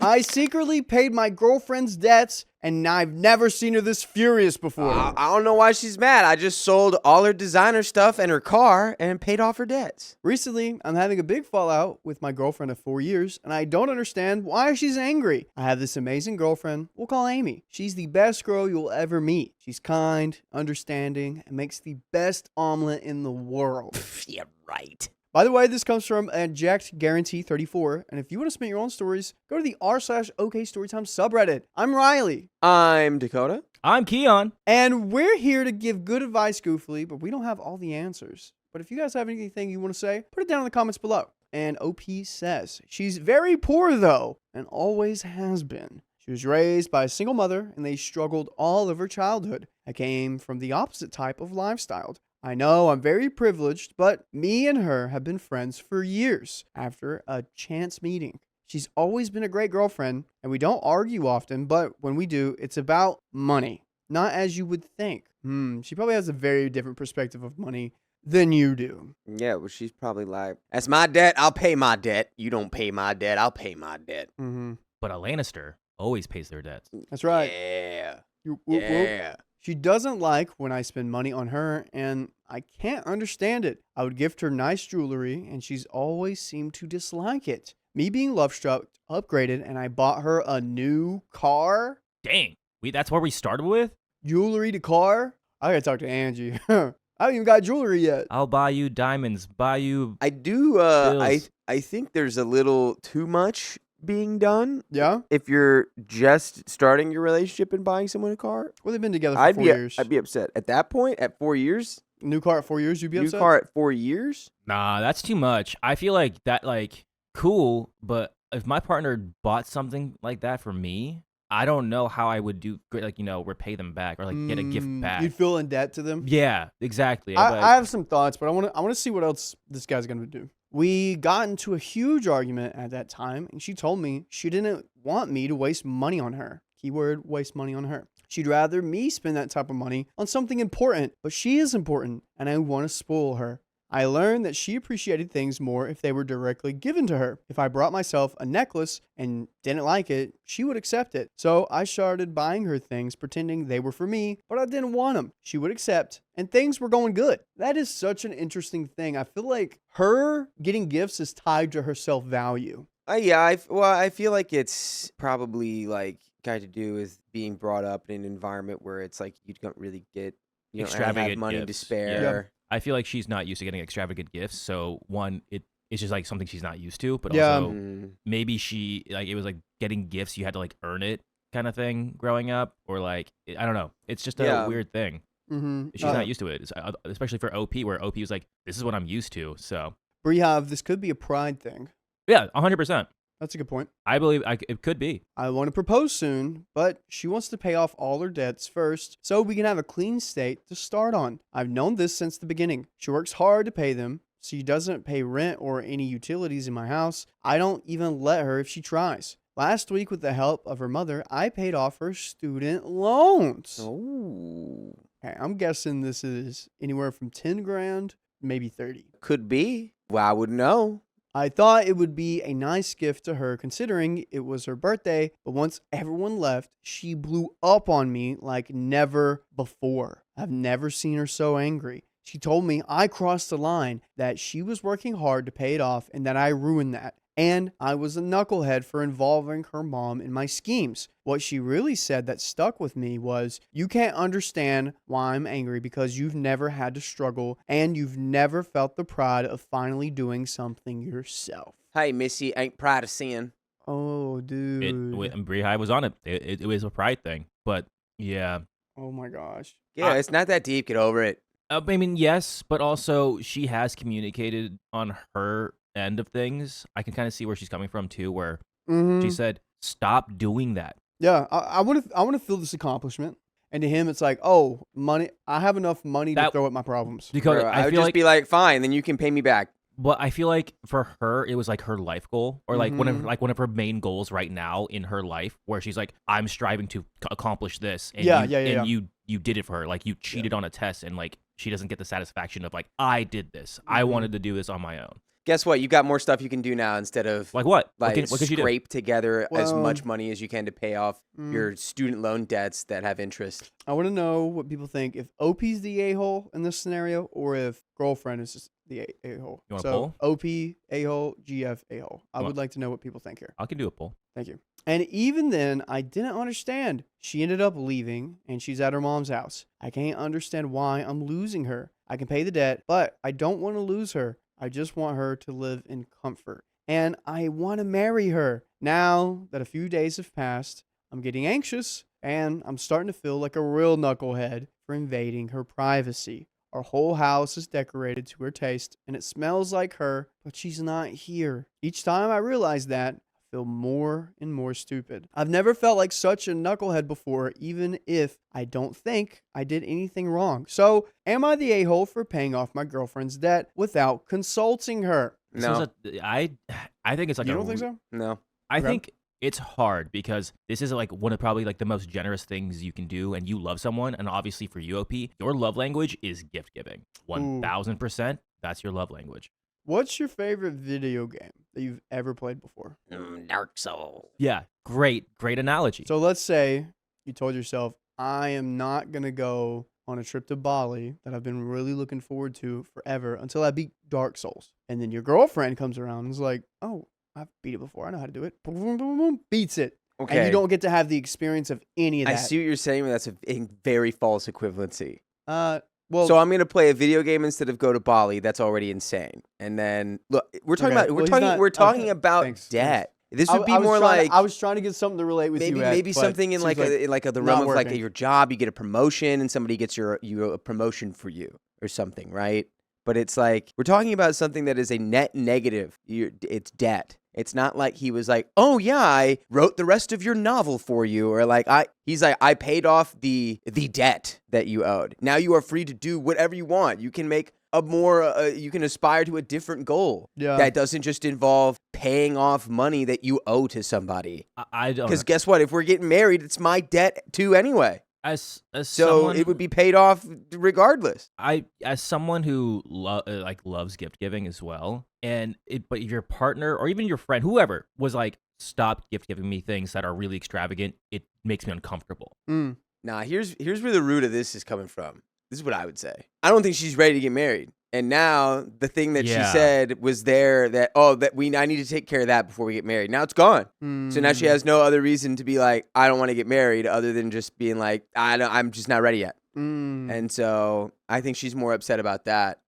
I secretly paid my girlfriend's debts, and I've never seen her this furious before. I don't know why she's mad. I just sold all her designer stuff and her car and paid off her debts. Recently, I'm having a big fallout with my girlfriend of 4 years, and I don't understand why she's angry. I have this amazing girlfriend we'll call Amy. She's the best girl you'll ever meet. She's kind, understanding, and makes the best omelet in the world. Yeah, right. By the way, this comes from Jacked Guarantee 34, and if you want to submit your own stories, go to the r/OK Storytime subreddit. I'm Riley. I'm Dakota. I'm Keon. And we're here to give good advice goofily, but we don't have all the answers. But if you guys have anything you want to say, put it down in the comments below. And OP says, she's very poor though, and always has been. She was raised by a single mother, and they struggled all of her childhood. I came from the opposite type of lifestyle. I know I'm very privileged, but me and her have been friends for years after a chance meeting. She's always been a great girlfriend, and we don't argue often, but when we do, it's about money. Not as you would think. She probably has a very different perspective of money than you do. Yeah, well, she's probably like, that's my debt, I'll pay my debt. You don't pay my debt, I'll pay my debt. But a Lannister always pays their debts. That's right. Yeah. Yeah. She doesn't like when I spend money on her, and I can't understand it. I would gift her nice jewelry, and she's always seemed to dislike it. Me being love-struck, upgraded, and I bought her a new car. Dang. That's where we started with? Jewelry to car? I gotta talk to Angie. I haven't even got jewelry yet. I'll buy you diamonds, buy you... I do, bills. I think there's a little too much being done. Yeah? If you're just starting your relationship and buying someone a car, Well, they've been together for 4 years. I'd be upset. At that point, at 4 years, New car at 4 years, you'd be new upset? car at 4 years? Nah, that's too much. I feel like that, cool, but if my partner bought something like that for me, I don't know how I would do, repay them back or, get a gift back. You'd feel in debt to them? Yeah, exactly. I have some thoughts, but I want to see what else this guy's going to do. We got into a huge argument at that time, and she told me she didn't want me to waste money on her. Keyword, waste money on her. She'd rather me spend that type of money on something important, but she is important, and I want to spoil her. I learned that she appreciated things more if they were directly given to her. If I brought myself a necklace and didn't like it, she would accept it. So I started buying her things, pretending they were for me, but I didn't want them. She would accept, and things were going good. That is such an interesting thing. I feel like her getting gifts is tied to her self-value. Yeah, I feel like it's probably, got to do with being brought up in an environment where it's like you don't really get, you don't really have Extravagant money to gifts. spare. Yeah. I feel like she's not used to getting extravagant gifts, so one, it's just something she's not used to, but Yeah. also maybe she it was getting gifts, you had to earn it kind of thing growing up, or I don't know. It's just a weird thing. She's not used to it, especially for OP, where OP was like, this is what I'm used to. So Brehave, this could be a pride thing. yeah, 100%. That's a good point. I believe it could be. I want to propose soon, but she wants to pay off all her debts first so we can have a clean slate to start on. I've known this since the beginning. She works hard to pay them. She doesn't pay rent or any utilities in my house. I don't even let her if she tries. Last week, with the help of her mother, I paid off her student loans. Oh. Okay, I'm guessing this is anywhere from 10 grand, maybe 30. Could be. Well, I wouldn't know. I thought it would be a nice gift to her considering it was her birthday, but once everyone left, she blew up on me like never before. I've never seen her so angry. She told me I crossed the line, that she was working hard to pay it off and that I ruined that. And I was a knucklehead for involving her mom in my schemes. What she really said that stuck with me was, you can't understand why I'm angry because you've never had to struggle and you've never felt the pride of finally doing something yourself. Hey, Missy, ain't pride of sin. Oh, dude. Brehave was on it. It was a pride thing, but yeah. Oh my gosh. Yeah, it's not that deep. Get over it. I mean, yes, but also she has communicated on her end of things. I can kind of see where she's coming from too, where she said, stop doing that. Yeah, I want to feel this accomplishment. And to him, it's like, oh, money. I have enough money to throw at my problems. Because Bro, I would just be like, fine, then you can pay me back. But I feel like for her, it was her life goal, or one of her main goals right now in her life, where she's like, I'm striving to accomplish this. And you did it for her. You cheated on a test, and she doesn't get the satisfaction of I did this. I wanted to do this on my own. Guess what? You got more stuff you can do now instead of Like what? like What could you do? scrape together as Well, much money as you can to pay off your student loan debts that have interest. I want to know what people think if OP's the a-hole in this scenario or if girlfriend is just the a-hole. You want a So poll? OP a-hole, GF a-hole. I You would want- like to know what people think here. I can do a poll. Thank you. And even then, I didn't understand. She ended up leaving, and she's at her mom's house. I can't understand why I'm losing her. I can pay the debt, but I don't want to lose her. I just want her to live in comfort. And I want to marry her. Now that a few days have passed, I'm getting anxious, and I'm starting to feel like a real knucklehead for invading her privacy. Our whole house is decorated to her taste, and it smells like her, but she's not here. Each time I realize that, I feel more and more stupid. I've never felt like such a knucklehead before, even if I don't think I did anything wrong. So, am I the a-hole for paying off my girlfriend's debt without consulting her? No, I think it's like You don't think so? no. I Okay. think it's hard because this is like one of probably like the most generous things you can do, and you love someone, and obviously for you, OP, your love language is gift giving. 1000%. That's your love language. What's your favorite video game that you've ever played before? Dark Soul. Yeah, great analogy. So let's say you told yourself, I am not going to go on a trip to Bali that I've been really looking forward to forever until I beat Dark Souls. And then your girlfriend comes around and is like, oh, I've beat it before. I know how to do it. Boom, boom, boom, boom, beats it. Okay. And you don't get to have the experience of any of that. I see what you're saying, but that's a very false equivalency. Well, So I'm gonna play a video game instead of go to Bali. That's already insane. And then look, we're talking Okay, about well, he's not- we're talking okay, about thanks, debt. This I- would be I was more trying to- like I was trying to get something to relate with maybe you at, maybe but something in seems like the not realm of like working. your job. You get a promotion and somebody gets you a promotion for you or something, right? But it's like we're talking about something that is a net negative. It's debt. It's not like he was like, oh yeah, I wrote the rest of your novel for you, or like he's like, I paid off the debt that you owed. Now you are free to do whatever you want. You can make a more, you can aspire to a different goal Yeah. that doesn't just involve paying off money that you owe to somebody. I don't Because know. guess what? If we're getting married, it's my debt too anyway. As So someone, it would be paid off regardless. as someone who loves gift giving as well, but if your partner or even your friend, whoever, was like, stop gift giving me things that are really extravagant, it makes me uncomfortable. Nah, here's where the root of this is coming from. This is what I would say. I don't think she's ready to get married. And now the thing that she Yeah. said was there that I need to take care of that before we get married. Now it's gone. So now she has no other reason to be like, I don't want to get married other than just being like, I'm just not ready yet. And so I think she's more upset about that.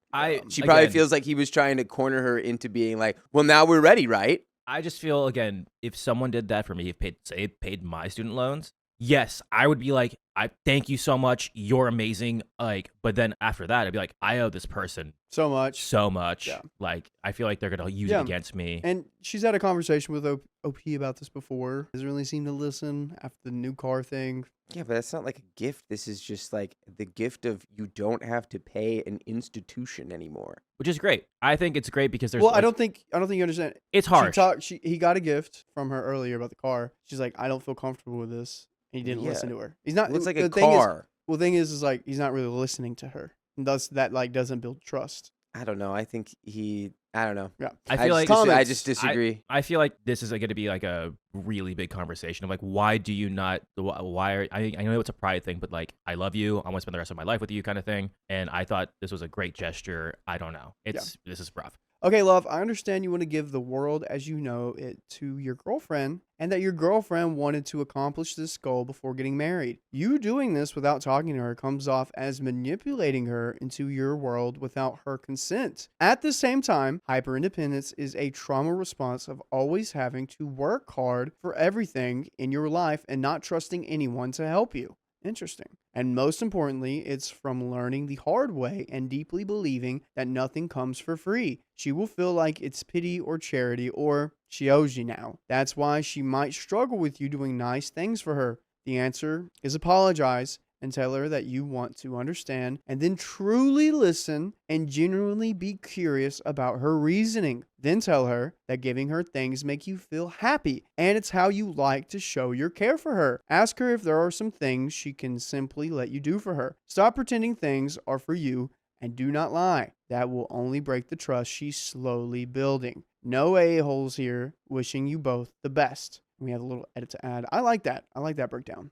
She probably again, feels like he was trying to corner her into being like, well, now we're ready, right? I just feel, again, if someone did that for me, paid my student loans, yes, I would be like, I thank you so much, you're amazing. Like, but then after that, I'd be like, I owe this person so much. so much. Yeah. Like, I feel like they're gonna use Yeah. it against me. And she's had a conversation with OP about this before. Doesn't really seem to listen after the new car thing. Yeah, but that's not like a gift. This is just like the gift of you don't have to pay an institution anymore. Which is great. I think it's great because there's. Well, I like, don't think you understand. It's hard. He got a gift from her earlier about the car. She's like, I don't feel comfortable with this. And he didn't Yeah. listen to her. He's not. It looks like the a thing is- car. Well, the thing is like he's not really listening to her. And thus that like doesn't build trust. I don't know. I think I don't know. Yeah. I feel like Comments. I just disagree. I feel like this is going to be like a really big conversation of like, why do you not? Why are I know it's a pride thing, but like, I love you. I want to spend the rest of my life with you, kind of thing. And I thought this was a great gesture. I don't know. This is rough. Okay, love, I understand you want to give the world as you know it to your girlfriend and that your girlfriend wanted to accomplish this goal before getting married. You doing this without talking to her comes off as manipulating her into your world without her consent. At the same time, hyperindependence is a trauma response of always having to work hard for everything in your life and not trusting anyone to help you. Interesting. And most importantly, it's from learning the hard way and deeply believing that nothing comes for free. She will feel like it's pity or charity or she owes you now. That's why she might struggle with you doing nice things for her. The answer is apologize and tell her that you want to understand and then truly listen and genuinely be curious about her reasoning. Then tell her that giving her things make you feel happy and it's how you like to show your care for her. Ask her if there are some things she can simply let you do for her. Stop pretending things are for you And do not lie. That will only break the trust she's slowly building. No a-holes here. Wishing you both the best. We have a little edit to add. I like that. I like that breakdown.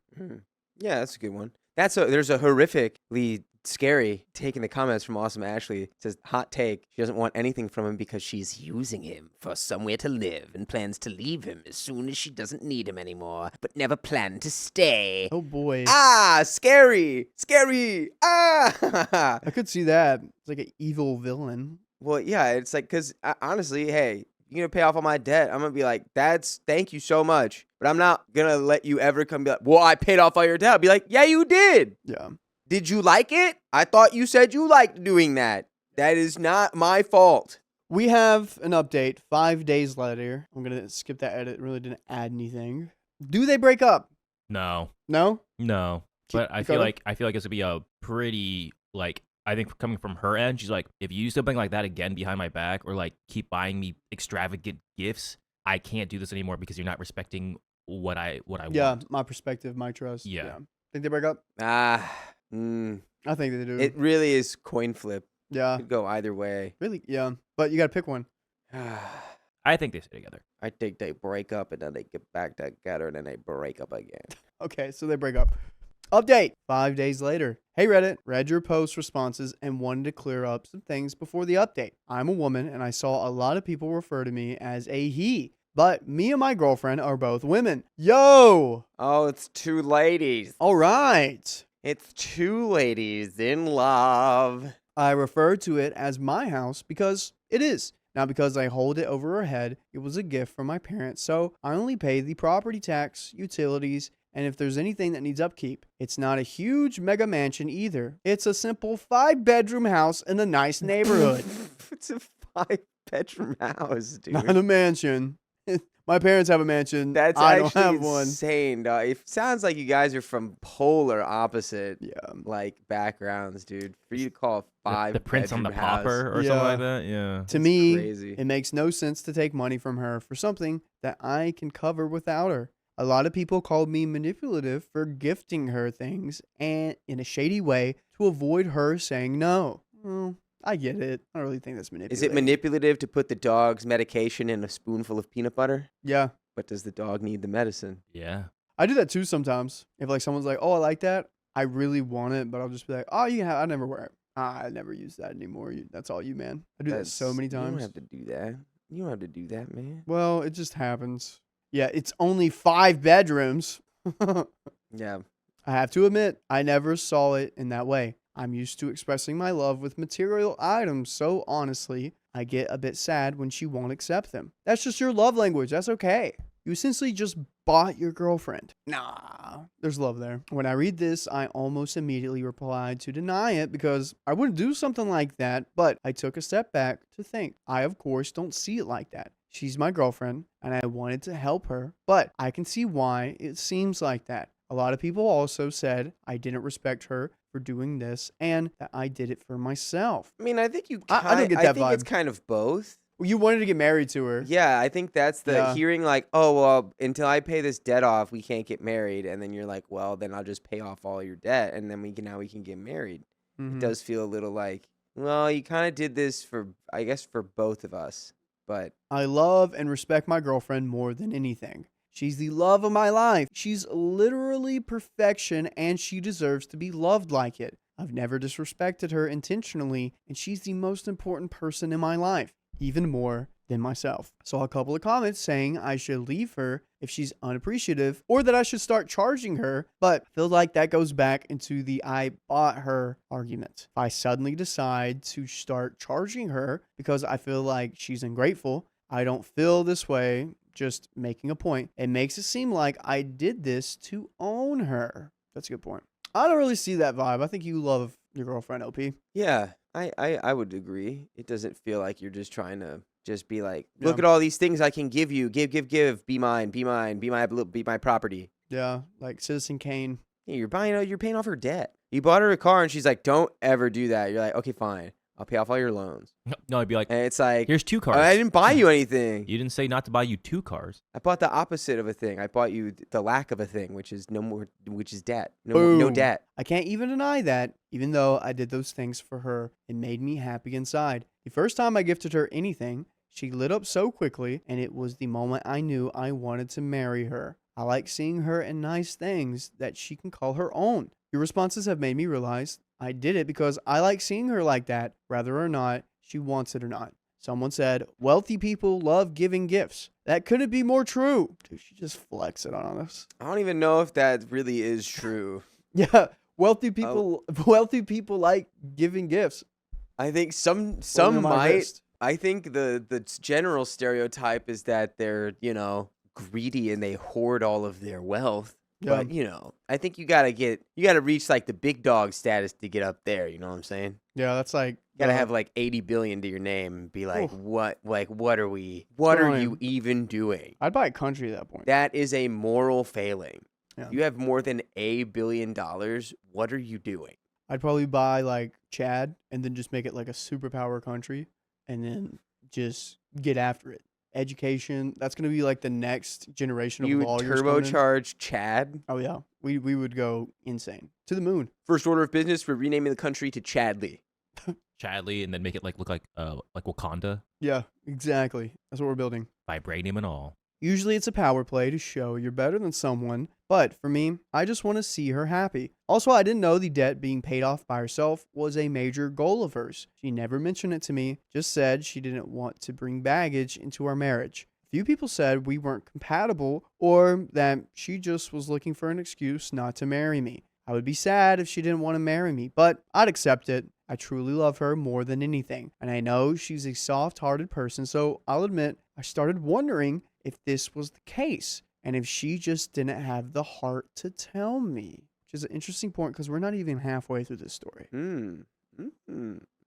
Yeah, that's a good one. There's a horrifically scary take in the comments from Awesome Ashley. It says, hot take. She doesn't want anything from him because she's using him for somewhere to live and plans to leave him as soon as she doesn't need him anymore, but never planned to stay. Oh, boy. Ah, scary. Scary. Ah. I could see that. It's like an evil villain. Well, yeah, it's like, because honestly, hey, you're going to pay off all my debt. I'm going to be like, thank you so much. But I'm not going to let you ever come be like, well, I paid off all your debt. I'll be like, yeah, you did. Yeah. Did you like it? I thought you said you liked doing that. That is not my fault. We have an update 5 days later. I'm going to skip that edit. It really didn't add anything. Do they break up? No. No? No. But I feel like this would be a pretty, like, I think coming from her end, she's like, if you do something like that again behind my back or like keep buying me extravagant gifts, I can't do this anymore because you're not respecting what I Yeah, want. my perspective, my trust. Yeah. Think they break up? I I think they do. It really is coin flip. Yeah. Could go either way. Really? Yeah. But you got to pick one. I think they stay together. I think they break up and then they get back together and then they break up again. Okay, so they break up. Update 5 days later. Hey Reddit, read your post responses and wanted to clear up some things before the update. I'm a woman and I saw a lot of people refer to me as a he, but me and my girlfriend are both women. Yo! Oh, it's two ladies. All right. It's two ladies in love. I refer to it as my house because it is. Not because I hold it over her head. It was a gift from my parents, so I only pay the property tax, utilities, and if there's anything that needs upkeep. It's not a huge mega mansion either. It's a simple 5-bedroom house in a nice neighborhood. It's a 5-bedroom house, dude. Not a mansion. My parents have a mansion. That's I don't actually have one. insane, dog. It sounds like you guys are from polar opposite Yeah. like backgrounds, dude. For you to call a 5 The Prince on the house, Pauper or Yeah. something like that. Yeah. To me, crazy. it makes no sense to take money from her for something that I can cover without her. A lot of people called me manipulative for gifting her things and in a shady way to avoid her saying no. Well, I get it. I don't really think that's manipulative. Is it manipulative to put the dog's medication in a spoonful of peanut butter? Yeah. But does the dog need the medicine? Yeah. I do that too sometimes. If like someone's like, "Oh, I like that," I really want it, but I'll just be like, "Oh, you can have. I never wear it. I never use that anymore. That's all you, man." I do that so many You don't times. have to do that. You don't have to do that, man. Well, it just happens. Yeah, it's only 5 bedrooms. Yeah. I have to admit, I never saw it in that way. I'm used to expressing my love with material items, so honestly, I get a bit sad when she won't accept them. That's just your love language. That's okay. You essentially just bought your girlfriend. Nah, there's love there. When I read this, I almost immediately replied to deny it because I wouldn't do something like that, but I took a step back to think. I, of course, don't see it like that. She's my girlfriend, and I wanted to help her, but I can see why it seems like that. A lot of people also said I didn't respect her for doing this and that I did it for myself. I mean, I think you. I don't get that I think it's vibe. kind of both. You wanted to get married to her. Yeah, I think that's the Yeah. hearing like, oh, well, until I pay this debt off, we can't get married. And then you're like, well, then I'll just pay off all your debt and then we can get married. Mhm. It does feel a little like, well, you kind of did this for, I guess, for both of us. But I love and respect my girlfriend more than anything. She's the love of my life. She's literally perfection and she deserves to be loved like it. I've never disrespected her intentionally and she's the most important person in my life, even more than myself. Saw a couple of comments saying I should leave her if she's unappreciative or that I should start charging her, but I feel like that goes back into the I bought her argument. If I suddenly decide to start charging her because I feel like she's ungrateful, I don't feel this way, just making a point. It makes it seem like I did this to own her. That's a good point. I don't really see that vibe. I think you love your girlfriend, OP. yeah, I would agree. It doesn't feel like you're just trying to just be like, look Yeah. at all these things I can give you. Give. Be mine. Be my property. Yeah, like Citizen Kane. Yeah, you're paying off her debt. You bought her a car and she's like, don't ever do that. You're like, okay, fine. I'll pay off all your loans. No, I'd be like, And it's like, here's 2 cars. I didn't buy you anything. You didn't say not to buy you 2 cars. I bought the opposite of a thing. I bought you the lack of a thing, which is debt. No debt. I can't even deny that, even though I did those things for her. It made me happy inside. The first time I gifted her anything, she lit up so quickly, and it was the moment I knew I wanted to marry her. I like seeing her in nice things that she can call her own. Your responses have made me realize I did it because I like seeing her like that, whether or not she wants it or not. Someone said, wealthy people love giving gifts. That couldn't be more true. Dude, she just flexed it on us. I don't even know if that really is true. Yeah, wealthy people like giving gifts. I think some On my might. list. I think the general stereotype is that they're, greedy and they hoard all of their wealth. Yeah. But, I think you gotta reach like the big dog status to get up there. You know what I'm saying? Yeah, that's like You gotta have like 80 billion to your name and be like, Oof. what are you going? even doing? I'd buy a country at that point. That is a moral failing. Yeah. You have more than $1 billion. What are you doing? I'd probably buy like Chad and then just make it like a superpower country and then just get after it. Education, that's going to be like the next generation of You would lawyers. coming in. turbocharge Chad. Oh, yeah. We would go insane. To the moon. First order of business, we're renaming the country to Chadley. Chadley, and then make it look like Wakanda, Yeah, exactly. That's what we're building. vibranium and all. Usually it's a power play to show you're better than someone, but for me, I just want to see her happy. Also, I didn't know the debt being paid off by herself was a major goal of hers. She never mentioned it to me, just said she didn't want to bring baggage into our marriage. A few people said we weren't compatible or that she just was looking for an excuse not to marry me. I would be sad if she didn't want to marry me, but I'd accept it. I truly love her more than anything, and I know she's a soft-hearted person, so I'll admit I started wondering if this was the case and if she just didn't have the heart to tell me, which is an interesting point because we're not even halfway through this story. Muy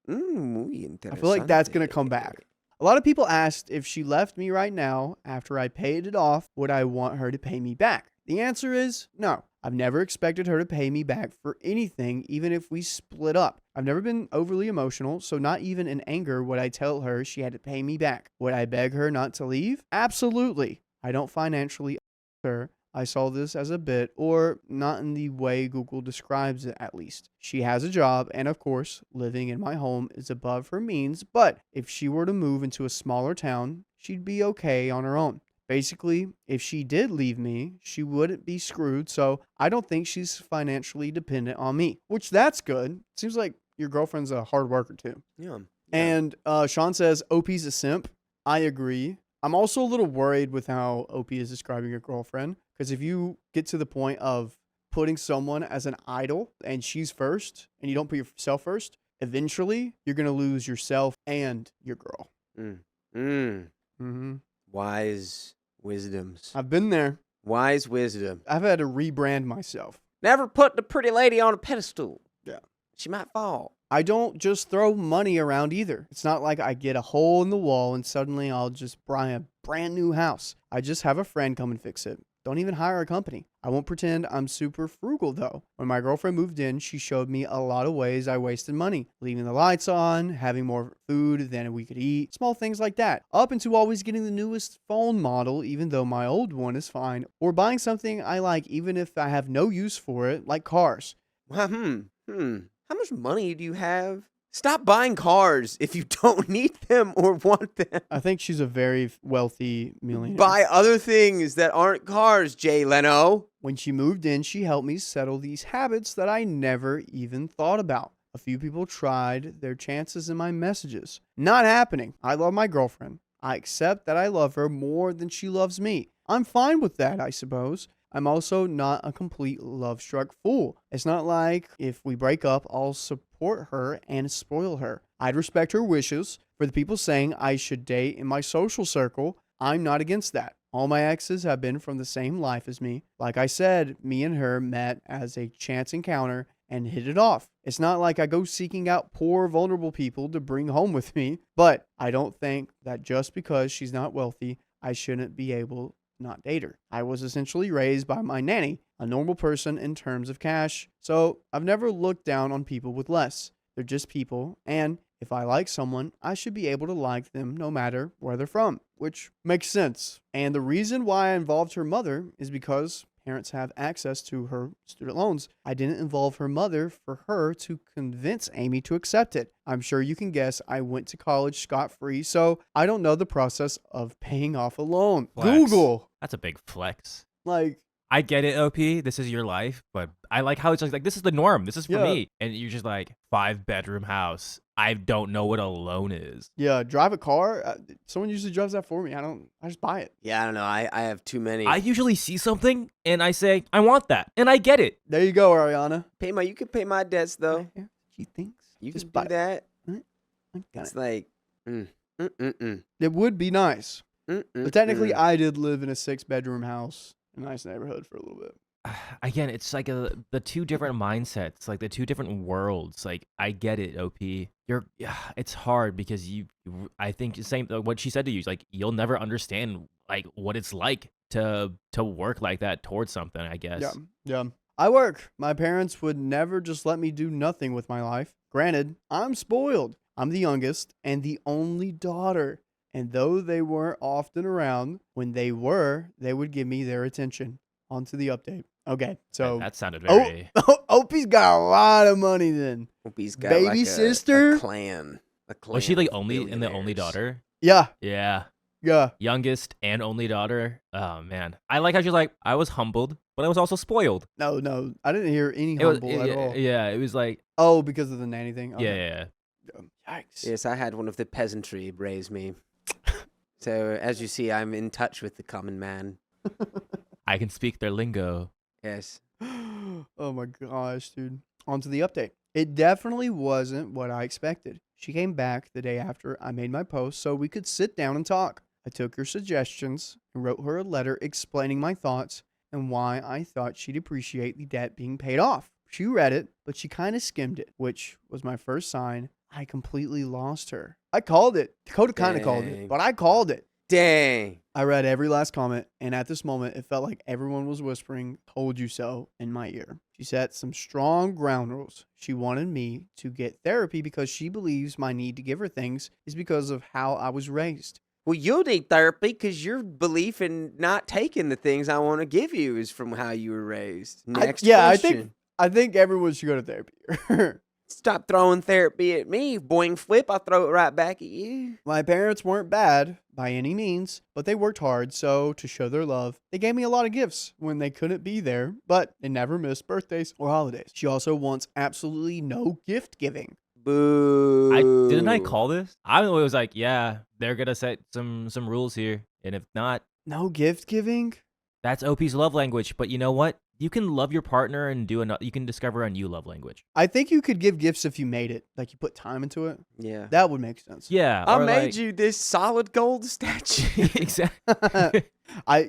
I feel like that's going to come back. A lot of people asked if she left me right now after I paid it off, would I want her to pay me back? The answer is no. I've never expected her to pay me back for anything, even if we split up. I've never been overly emotional, so not even in anger would I tell her she had to pay me back. Would I beg her not to leave? Absolutely. I don't financially her. I saw this as a bit, or not in the way Google describes it at least. She has a job, and of course, living in my home is above her means, but if she were to move into a smaller town, she'd be okay on her own. Basically, if she did leave me, she wouldn't be screwed, so I don't think she's financially dependent on me, which that's good. Seems like your girlfriend's a hard worker too. Yeah. And Sean says, OP's a simp. I agree. I'm also a little worried with how OP is describing your girlfriend, because if you get to the point of putting someone as an idol and she's first and you don't put yourself first, eventually you're going to lose yourself and your girl. Wise wisdoms. I've been there. Wise wisdom. I've had to rebrand myself. Never put the pretty lady on a pedestal. Yeah. She might fall. I don't just throw money around either. It's not like I get a hole in the wall and suddenly I'll just buy a brand new house. I just have a friend come and fix it. Don't even hire a company. I won't pretend I'm super frugal though. When my girlfriend moved in, she showed me a lot of ways I wasted money. Leaving the lights on, having more food than we could eat, small things like that. Up into always getting the newest phone model even though my old one is fine. Or buying something I like even if I have no use for it, like cars. How much money do you have? Stop buying cars if you don't need them or want them. I think she's a very wealthy millionaire. Buy other things that aren't cars, Jay Leno. When she moved in, she helped me settle these habits that I never even thought about. A few people tried their chances in my messages. Not happening. I love my girlfriend. I accept that I love her more than she loves me. I'm fine with that, I suppose. I'm also not a complete love-struck fool. It's not like if we break up, I'll support her and spoil her. I'd respect her wishes. For the people saying I should date in my social circle, I'm not against that. All my exes have been from the same life as me. Like I said, me and her met as a chance encounter and hit it off. It's not like I go seeking out poor, vulnerable people to bring home with me, but I don't think that just because she's not wealthy, I shouldn't be able not date her. I was essentially raised by my nanny, a normal person in terms of cash, so I've never looked down on people with less. They're just people, and If I like someone, I should be able to like them no matter where they're from, which makes sense. And the reason why I involved her mother is because parents have access to her student loans. I didn't involve her mother for her to convince Amy to accept it. I'm sure you can guess I went to college scot-free, so I don't know the process of paying off a loan. Flex. Google. That's a big flex. Like, I get it, OP. This is your life, but I like how it's like this is the norm. This is for me. And you're just like 5-bedroom house. I don't know what a loan is. yeah, drive a car. Someone usually drives that for me. I just buy it. Yeah, I don't know. I have too many. I usually see something and I say, I want that. And I get it. There you go, Ariana. You can pay my debts though. She thinks. You Just can do buy that. it. It's like, It would be nice. But technically, I did live in a 6-bedroom house, a nice neighborhood for a little bit. Again, it's like the two different mindsets, like the two different worlds. Like I get it, OP. It's hard because I think the same what she said to you is like you'll never understand like what it's like to work like that towards something. I guess. Yeah. I work. My parents would never just let me do nothing with my life. Granted, I'm spoiled. I'm the youngest and the only daughter. And though they weren't often around, when they were, they would give me their attention. On to the update. Okay, so that sounded very. Opie's got a lot of money then. Opie's got baby like sister. a clan. Was she like only and the only daughter? Yeah. Yeah. Yeah. Youngest and only daughter. Oh man, I like how she's like I was humbled, but I was also spoiled. No, I didn't hear any humble at all. Yeah, it was like because of the nanny thing. Okay. Yeah. Yikes. Yes, I had one of the peasantry raise me. So as you see, I'm in touch with the common man. I can speak their lingo. Yes. Oh my gosh, dude. On to the update. It definitely wasn't what I expected. She came back the day after I made my post so we could sit down and talk. I took her suggestions and wrote her a letter explaining my thoughts and why I thought she'd appreciate the debt being paid off. She read it, but she kind of skimmed it, which was my first sign I completely lost her. I called it. Dakota kind of called it, but I called it. Dang. I read every last comment, and at this moment, it felt like everyone was whispering, "Told you so," in my ear. She set some strong ground rules. She wanted me to get therapy because she believes my need to give her things is because of how I was raised. Well, you'll need therapy because your belief in not taking the things I want to give you is from how you were raised. Next question. I think everyone should go to therapy. Stop throwing therapy at me. Boing flip, I'll throw it right back at you. My parents weren't bad by any means, but they worked hard, so to show their love, they gave me a lot of gifts when they couldn't be there, but they never missed birthdays or holidays. She also wants absolutely no gift giving. Boo. Didn't I call this? I was like, yeah, they're gonna set some rules here, and if not, no gift giving? That's OP's love language. But you know what? You can love your partner and you can discover a new love language. I think you could give gifts if you made it. Like you put time into it. Yeah. That would make sense. Yeah. I made you this solid gold statue. Exactly.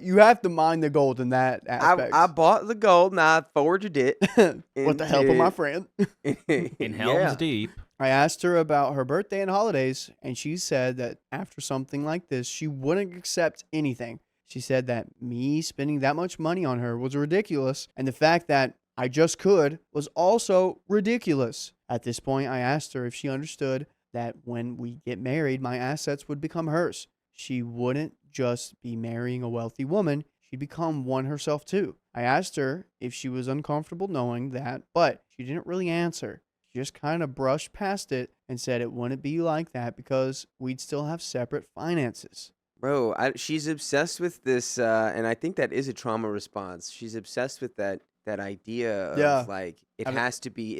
You have to mine the gold in that aspect. I bought the gold and I forged it. With the help of my friend. In Helm's Deep. I asked her about her birthday and holidays, and she said that after something like this, she wouldn't accept anything. She said that me spending that much money on her was ridiculous, and the fact that I just could was also ridiculous. At this point, I asked her if she understood that when we get married, my assets would become hers. She wouldn't just be marrying a wealthy woman, she'd become one herself too. I asked her if she was uncomfortable knowing that, but she didn't really answer. She just kind of brushed past it and said it wouldn't be like that because we'd still have separate finances. Bro, she's obsessed with this, and I think that is a trauma response. She's obsessed with that idea of like it has to be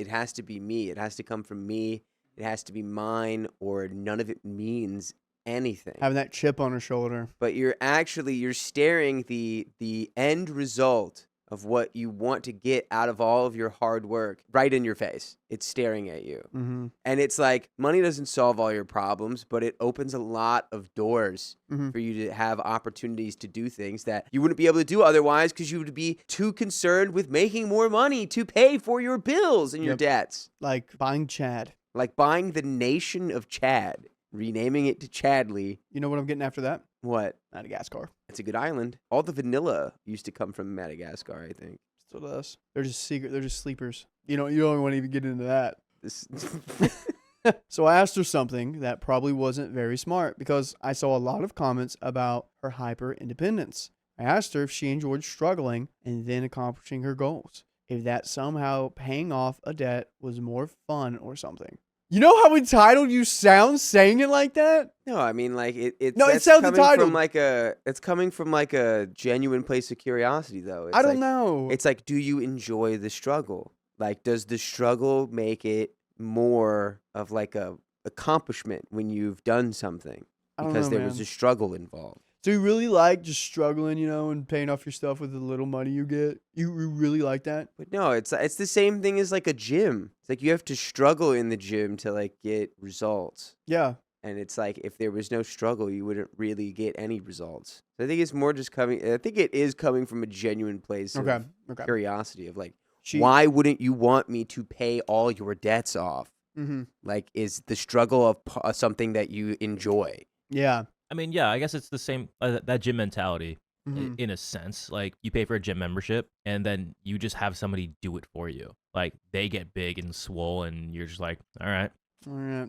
me. It has to come from me. It has to be mine, or none of it means anything. Having that chip on her shoulder. But you're staring the end result of what you want to get out of all of your hard work right in your face. It's staring at you. Mm-hmm. And it's like, money doesn't solve all your problems, but it opens a lot of doors for you to have opportunities to do things that you wouldn't be able to do otherwise because you would be too concerned with making more money to pay for your bills and your debts. Like buying Chad. Like buying the nation of Chad, renaming it to Chadley. You know what I'm getting after that? What? Madagascar. It's a good island. All the vanilla used to come from Madagascar, I think. Still does. They're just secret. They're just sleepers. You don't want to even get into that. So I asked her something that probably wasn't very smart because I saw a lot of comments about her hyper independence. I asked her if she enjoyed struggling and then accomplishing her goals. If that somehow paying off a debt was more fun or something. You know how entitled you sound saying it like that? No, I mean like it. No, it that's sounds coming entitled. From like it's coming from like a genuine place of curiosity, though. It's I don't like, know. It's like, do you enjoy the struggle? Like, does the struggle make it more of like a accomplishment when you've done something I don't because know, there was man. a struggle involved? So you really like just struggling, and paying off your stuff with the little money you get? You really like that? But no, it's the same thing as like a gym. It's like you have to struggle in the gym to like get results. Yeah. And it's like if there was no struggle, you wouldn't really get any results. So I think it's more just coming. I think it is coming from a genuine place of Okay. curiosity of like, why wouldn't you want me to pay all your debts off? Mm-hmm. Like, is the struggle of something that you enjoy? Yeah. I mean, yeah, I guess it's the same that gym mentality Mm-hmm. in a sense. Like you pay for a gym membership and then you just have somebody do it for you. Like they get big and swole and you're just like, all right.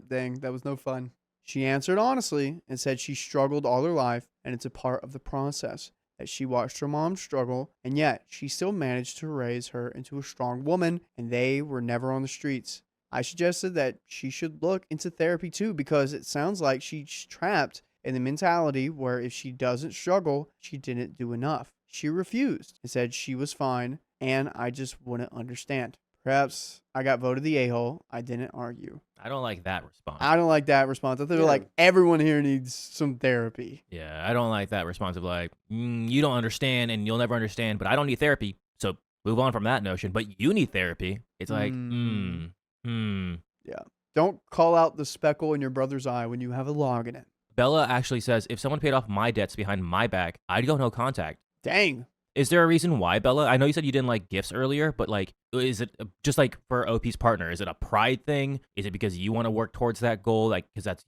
Dang, that was no fun. She answered honestly and said she struggled all her life and it's a part of the process. That she watched her mom struggle and yet she still managed to raise her into a strong woman and they were never on the streets. I suggested that she should look into therapy too because it sounds like she's trapped in the mentality where if she doesn't struggle, she didn't do enough. She refused and said she was fine and I just wouldn't understand. Perhaps I got voted the a-hole. I didn't argue. I don't like that response. I don't like that response. I feel like everyone here needs some therapy. Yeah, I don't like that response of like, you don't understand and you'll never understand, but I don't need therapy. So move on from that notion. But you need therapy. It's like, Yeah. Don't call out the speckle in your brother's eye when you have a log in it. Bella actually says, if someone paid off my debts behind my back, I'd go no contact. Dang. Is there a reason why, Bella? I know you said you didn't like gifts earlier, but like, is it just like for OP's partner? Is it a pride thing? Is it because you want to work towards that goal, like because that's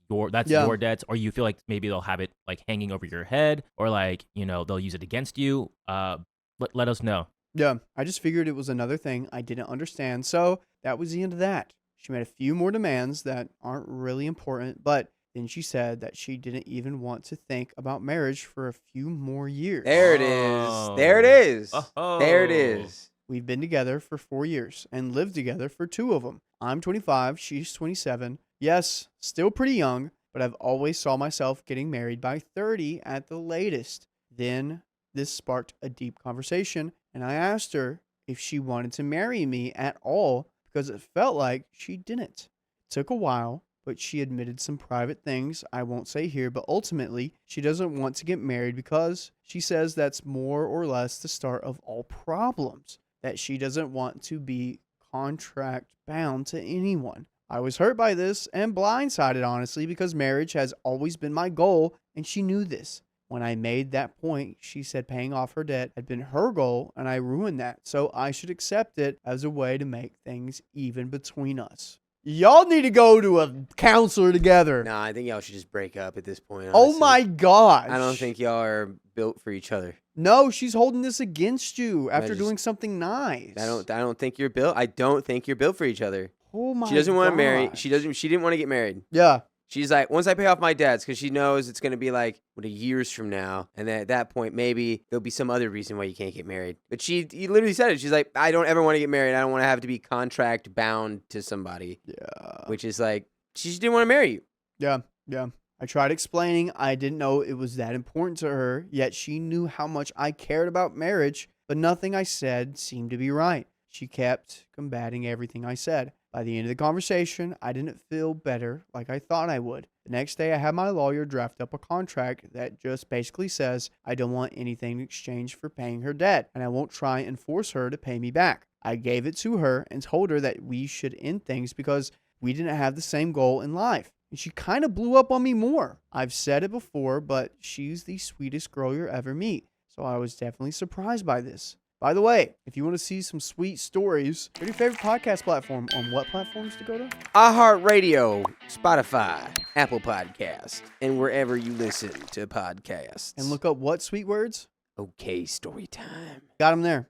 your debts, or you feel like maybe they'll have it like hanging over your head, or like they'll use it against you? Let us know. Yeah, I just figured it was another thing I didn't understand, so that was the end of that. She made a few more demands that aren't really important, but then she said that she didn't even want to think about marriage for a few more years. There it is. There it is. There it is. We've been together for 4 years and lived together for 2 of them. I'm 25, she's 27. Yes, still pretty young, but I've always saw myself getting married by 30 at the latest. Then this sparked a deep conversation, and I asked her if she wanted to marry me at all because it felt like she didn't. It took a while, but she admitted some private things I won't say here, but ultimately she doesn't want to get married because she says that's more or less the start of all problems, that she doesn't want to be contract bound to anyone. I was hurt by this and blindsided, honestly, because marriage has always been my goal, and she knew this. When I made that point, she said paying off her debt had been her goal, and I ruined that, so I should accept it as a way to make things even between us. Y'all need to go to a counselor together. Nah, I think y'all should just break up at this point. Oh Honestly. my gosh. I don't think y'all are built for each other. No, she's holding this against you after doing something nice. I don't think you're built. I don't think you're built for each other. Oh my. She doesn't want to marry. She didn't want to get married. Yeah. She's like, once I pay off my debts, because she knows it's going to be like, years from now. And then at that point, maybe there'll be some other reason why you can't get married. But you literally said it. She's like, I don't ever want to get married. I don't want to have to be contract bound to somebody. Yeah. Which is like, she just didn't want to marry you. Yeah. Yeah. I tried explaining I didn't know it was that important to her, yet she knew how much I cared about marriage, but nothing I said seemed to be right. She kept combating everything I said. By the end of the conversation, I didn't feel better like I thought I would. The next day, I had my lawyer draft up a contract that just basically says I don't want anything in exchange for paying her debt, and I won't try and force her to pay me back. I gave it to her and told her that we should end things because we didn't have the same goal in life. And she kind of blew up on me more. I've said it before, but she's the sweetest girl you'll ever meet, so I was definitely surprised by this. By the way, if you want to see some sweet stories, go to your favorite podcast platform. On what platforms to go to? iHeartRadio, Spotify, Apple Podcasts, and wherever you listen to podcasts. And look up what sweet words? Okay, story time. Got them there.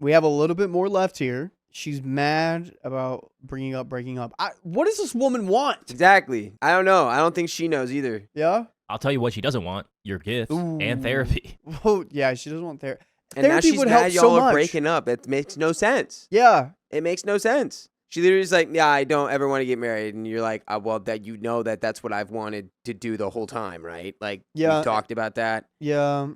We have a little bit more left here. She's mad about breaking up. What does this woman want? Exactly. I don't know. I don't think she knows either. Yeah? I'll tell you what she doesn't want: your gifts and therapy. Oh, yeah, she doesn't want therapy. And now Therapy she's would help mad so y'all are much. breaking up. It makes no sense. Yeah. It makes no sense. She literally is like, yeah, I don't ever want to get married. And you're like, well, that you know that's what I've wanted to do the whole time, right? Like, Yeah. we talked about that. Yeah.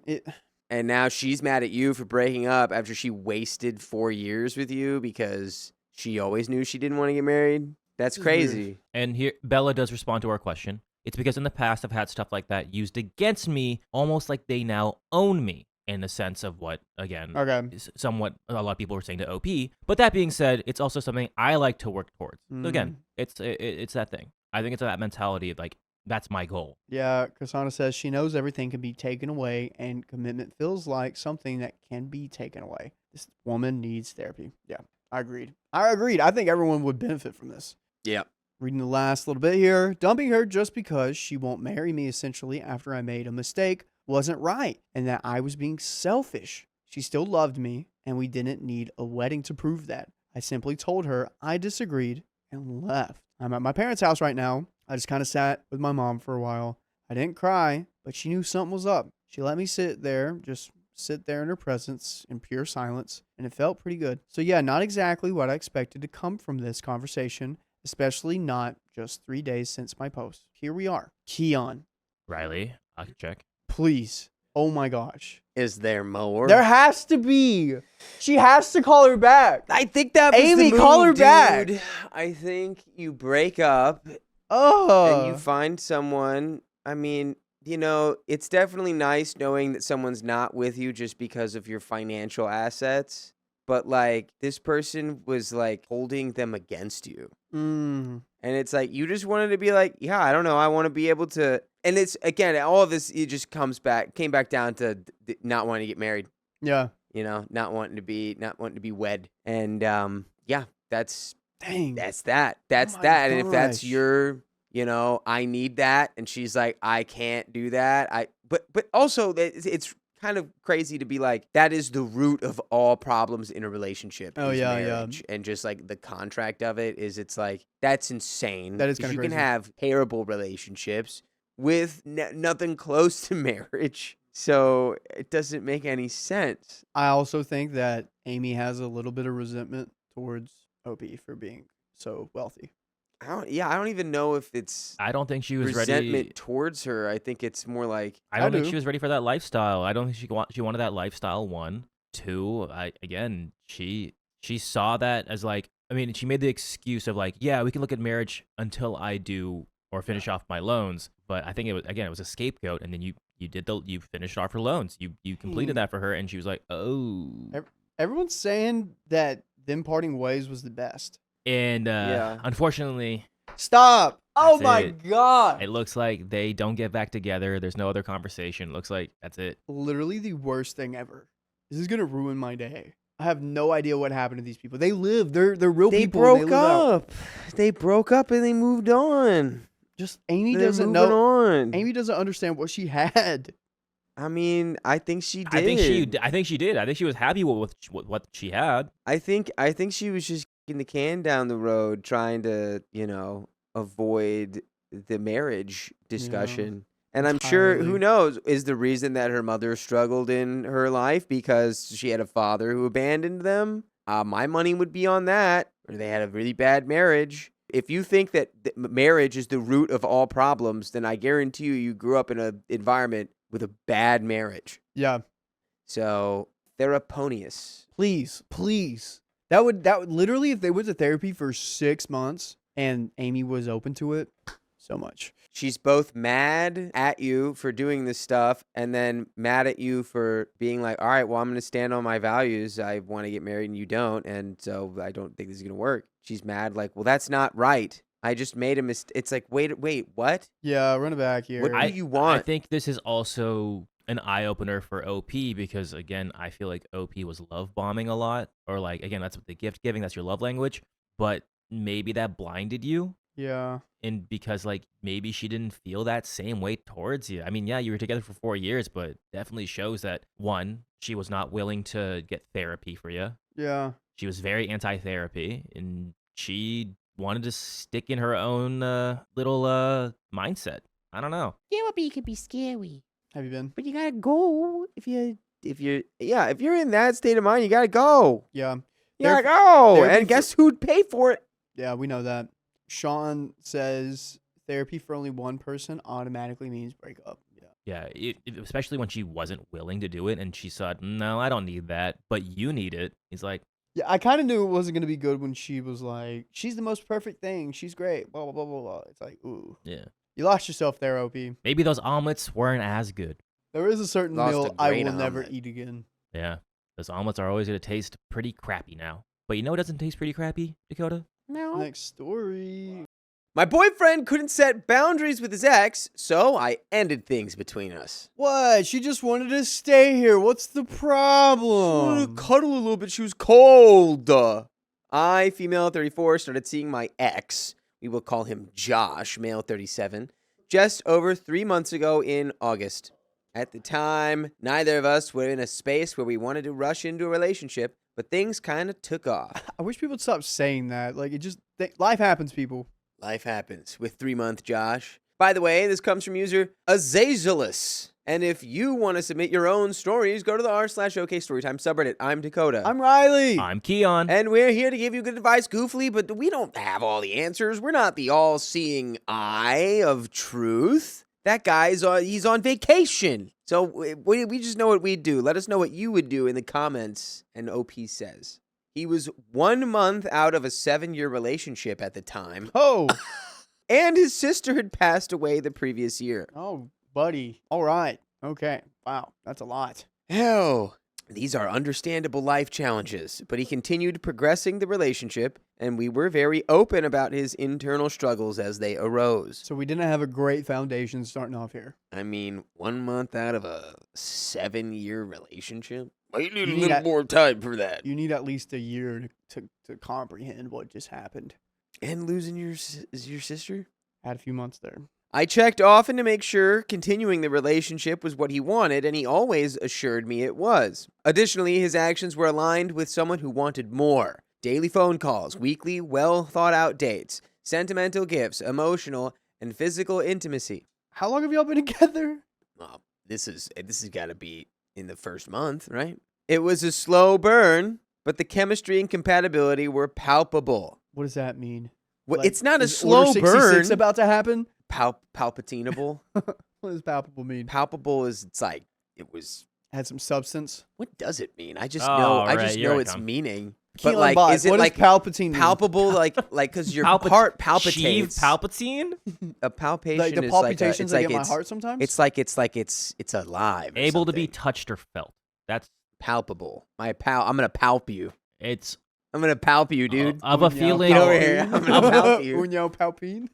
And now she's mad at you for breaking up after she wasted 4 years with you because she always knew she didn't want to get married. That's crazy. And here, Bella does respond to our question. It's because in the past I've had stuff like that used against me, almost like they now own me, in the sense of what, again, is somewhat a lot of people were saying to OP. But that being said, it's also something I like to work towards. So again, it's that thing. I think it's that mentality of like, that's my goal. Yeah, Kasana says she knows everything can be taken away, and commitment feels like something that can be taken away. This woman needs therapy. Yeah, I agreed. I think everyone would benefit from this. Yeah. Reading the last little bit here. Dumping her just because she won't marry me, essentially, after I made a mistake, wasn't right, and that I was being selfish. She still loved me, and we didn't need a wedding to prove that. I simply told her I disagreed and left. I'm at my parents' house right now. I just kind of sat with my mom for a while. I didn't cry, but she knew something was up. She let me sit there in her presence in pure silence, and it felt pretty good. So yeah, not exactly what I expected to come from this conversation, especially not just 3 days since my post. Here we are. Keon. Riley, I can check. Please. Oh my gosh. Is there more? There has to be. She has to call her back. I think that was Amy, the move, call her dude. back. I think you break up Oh. and you find someone. I mean, you know, it's definitely nice knowing that someone's not with you just because of your financial assets. But like, this person was like holding them against you. And it's like, you just wanted to be like, yeah, I don't know. I want to be able to. And it's, again, all of this, it just came back down to not wanting to get married. Yeah. You know, not wanting to be wed. And yeah, that's that. That's that. And if that's your, you know, I need that, and she's like, I can't do that. But also it's kind of crazy to be like, that is the root of all problems in a relationship. Oh, yeah, marriage. And just like the contract of it is, it's like, that's insane. That is kind of You crazy. can have terrible relationships with nothing close to marriage. So it doesn't make any sense. I also think that Amy has a little bit of resentment towards OP for being so wealthy. I don't even know if it's I don't think she was resentment ready. towards her. I think it's more like, I don't think do. she was ready for that lifestyle. I don't think she wanted that lifestyle. 1, 2. She saw that as like, I mean, she made the excuse of like, yeah, we can look at marriage until I do or finish off my loans. But I think it was a scapegoat, and then you finished off her loans. You completed that for her, and she was like, oh. Everyone's saying that them parting ways was the best. And unfortunately, Stop. Oh That's my it. God. it looks like they don't get back together. There's no other conversation. Looks like that's it. Literally the worst thing ever. This is going to ruin my day. I have no idea what happened to these people. They live. They're real they people. and broke they live out. up. They broke up and they moved on. Just Amy They're doesn't moving know. on. Amy doesn't understand what she had. I mean, I think she did. I think she did. I think she was happy with what she had. I think she was just kicking the can down the road, trying to, you know, avoid the marriage discussion. And I'm sure, who Entirely. knows, is the reason that her mother struggled in her life because she had a father who abandoned them. My money would be on that, or they had a really bad marriage. If you think that marriage is the root of all problems, then I guarantee you grew up in an environment with a bad marriage. Yeah. So Theraponius. Please. That would literally, if they went to therapy for 6 months and Amy was open to it, so much. She's both mad at you for doing this stuff and then mad at you for being like, all right, well, I'm going to stand on my values. I want to get married and you don't. And so I don't think this is going to work. She's mad like, well, that's not right. I just made a mistake. It's like, wait, what? Yeah, run it back here. What do you want? I think this is also an eye opener for OP because, again, I feel like OP was love bombing a lot, or like, again, that's what the gift giving, that's your love language. But maybe that blinded you. Yeah. And because like maybe she didn't feel that same way towards you. I mean, yeah, you were together for 4 years, but definitely shows that one, she was not willing to get therapy for you. Yeah. She was very anti-therapy, and she wanted to stick in her own little mindset. I don't know. Therapy can be scary, Have you been? but you gotta go if you're in that state of mind. You gotta go. Yeah. You gotta go. therapy And guess who'd pay for it? Yeah, we know that. Sean says therapy for only one person automatically means break up. Yeah. Yeah, especially when she wasn't willing to do it, and she said, "No, I don't need that, but you need it." He's like, Yeah, I kind of knew it wasn't going to be good when she was like, she's the most perfect thing. She's great. Blah, blah, blah, blah, blah. It's like, ooh. "Yeah, You lost yourself there, OP. maybe those omelets weren't as good." There is a certain Lost meal a I great will never omelet. eat again. Yeah, those omelets are always gonna taste pretty crappy now. But you know what doesn't taste pretty crappy, Dakota? No. Next story. My boyfriend couldn't set boundaries with his ex, so I ended things between us. What? She just wanted to stay here. What's the problem? Cuddle a little bit. She was cold. I, female 34, started seeing my ex. We will call him Josh, male 37, just over 3 months ago in August. At the time, neither of us were in a space where we wanted to rush into a relationship, but things kind of took off. I wish people would stop saying that. Like, life happens, people. Life happens with 3-month Josh. By the way, this comes from user Azazelus. And if you want to submit your own stories, go to the r/OK Storytime subreddit. I'm Dakota. I'm Riley. I'm Keon. And we're here to give you good advice, goofily, but we don't have all the answers. We're not the all-seeing eye of truth. That guy's he's on vacation. So we just know what we do. Let us know what you would do in the comments. And OP says he was 1 month out of a 7-year relationship at the time. Oh. And his sister had passed away the previous year. Oh, buddy. All right. Okay. Wow. That's a lot. Hell, these are understandable life challenges, but he continued progressing the relationship, and we were very open about his internal struggles as they arose. So we didn't have a great foundation starting off here. I mean, 1 month out of a 7-year relationship? Might need You a need little that- more time for that. You need at least a year to comprehend what just happened. And losing your sister? Had a few months there. I checked often to make sure continuing the relationship was what he wanted, and he always assured me it was. Additionally, his actions were aligned with someone who wanted more. Daily phone calls, weekly, well-thought-out dates, sentimental gifts, emotional, and physical intimacy. How long have y'all been together? Well, this has got to be in the first month, right? It was a slow burn, but the chemistry and compatibility were palpable. What does that mean? Well, Like, it's not a is slow Order 66 burn. about to happen? Palpatinable. What does palpable mean? Palpable is it's like it was. Had some substance. What does it mean? I just Oh, know. I right, just you're know right, its Tom. meaning. Keelan But like, Bott, is it what like does palpatine mean? palpable? Like because your Palpat- heart Sheev palpitates. Palpatine? A palpation Like the is palpitations I like get in my it's heart sometimes? it's like it's alive. Or Able to be something. touched or felt. That's palpable. I'm gonna palp you. it's I'm gonna palp you, dude. of a Unyao feeling. Get over here. I'm gonna palp you. Unyao palpine?